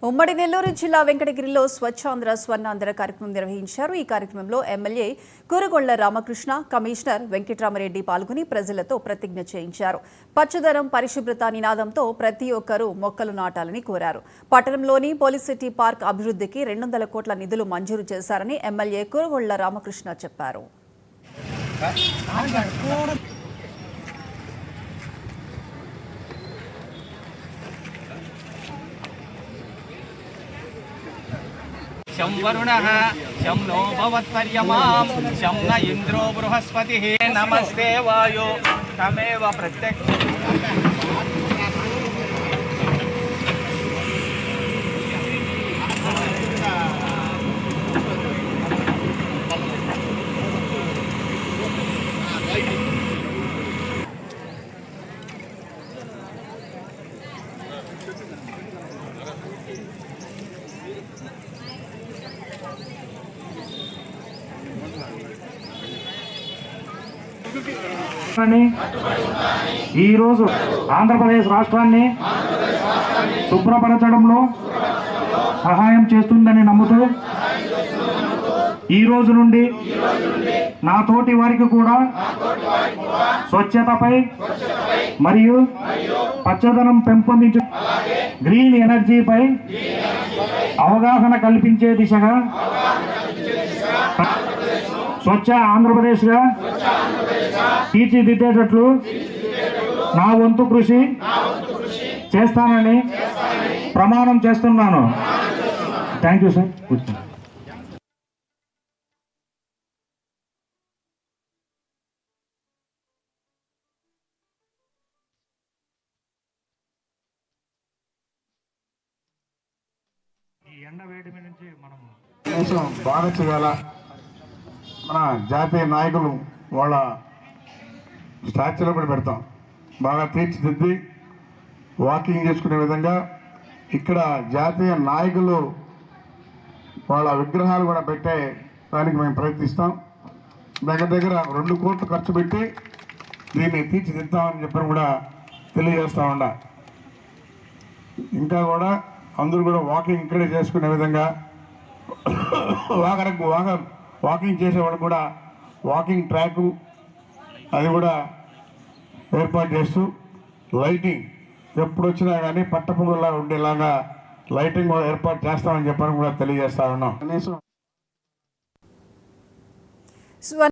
ఉమ్మడి నెల్లూరు జిల్లా వెంకటగిరిలో స్వచ్ఛాంధ్ర స్వర్ణాంధ్ర కార్యక్రమం నిర్వహించారు. ఈ కార్యక్రమంలో ఎమ్మెల్యే కూరగొళ్ల రామకృష్ణ, కమిషనర్ వెంకట్రామరెడ్డి పాల్గొని ప్రజలతో ప్రతిజ్ఞ చేయించారు. పచ్చదనం పరిశుభ్రత నినాదంతో ప్రతి ఒక్కరూ మొక్కలు నాటాలని కోరారు. పట్టణంలోని పోలీసిటీ పార్క్ అభివృద్ధికి 200 కోట్ల నిధులు మంజూరు చేశారని ఎమ్మెల్యే కూరగొళ్ల రామకృష్ణ చెప్పారు. शं वरुणः शं नो भवत्पर्यमां शं न इन्द्रो बृहस्पतिः नमस्ते वायो तमेव प्रत्यक्ष ఈరోజు ఆంధ్రప్రదేశ్ రాష్ట్రాన్ని శుభ్రపరచడంలో సహాయం చేస్తుందని నమ్ముతూ ఈ రోజు నుండి నా తోటి వారికి కూడా స్వచ్ఛతపై మరియు పచ్చదనం పెంపొందించే గ్రీన్ ఎనర్జీపై అవగాహన కల్పించే దిశగా స్వచ్ఛ ఆంధ్రప్రదేశ్గా తీర్చిదిద్దేటట్లు నా వంతు కృషి చేస్తానని ప్రమాణం చేస్తున్నాను. Thank you sir. ఈ ఎండ వేడిమి నుంచి మనం బాగా చేయాలా. మన జాతీయ నాయకులు వాళ్ళ స్టాచ్యూలో కూడా పెడతాం. బాగా తీర్చిదిద్ది వాకింగ్ చేసుకునే విధంగా ఇక్కడ జాతీయ నాయకులు వాళ్ళ విగ్రహాలు కూడా పెట్టే దానికి మేము ప్రయత్నిస్తాం. దగ్గర 2 కోట్లు ఖర్చు పెట్టి దీన్ని తీర్చిదిద్దామని చెప్పని కూడా తెలియజేస్తా ఉండ. ఇంకా కూడా అందరూ కూడా వాకింగ్ ఇక్కడే చేసుకునే విధంగా వాకింగ్ చేసేవాళ్ళు కూడా వాకింగ్ ట్రాక్ అది కూడా ఏర్పాటు చేస్తూ లైటింగ్ ఎప్పుడు వచ్చినా కానీ పట్టపొంగులా ఉండేలాగా లైటింగ్ కూడా ఏర్పాటు చేస్తామని చెప్పని కూడా తెలియజేస్తా ఉన్నాం. కనీసం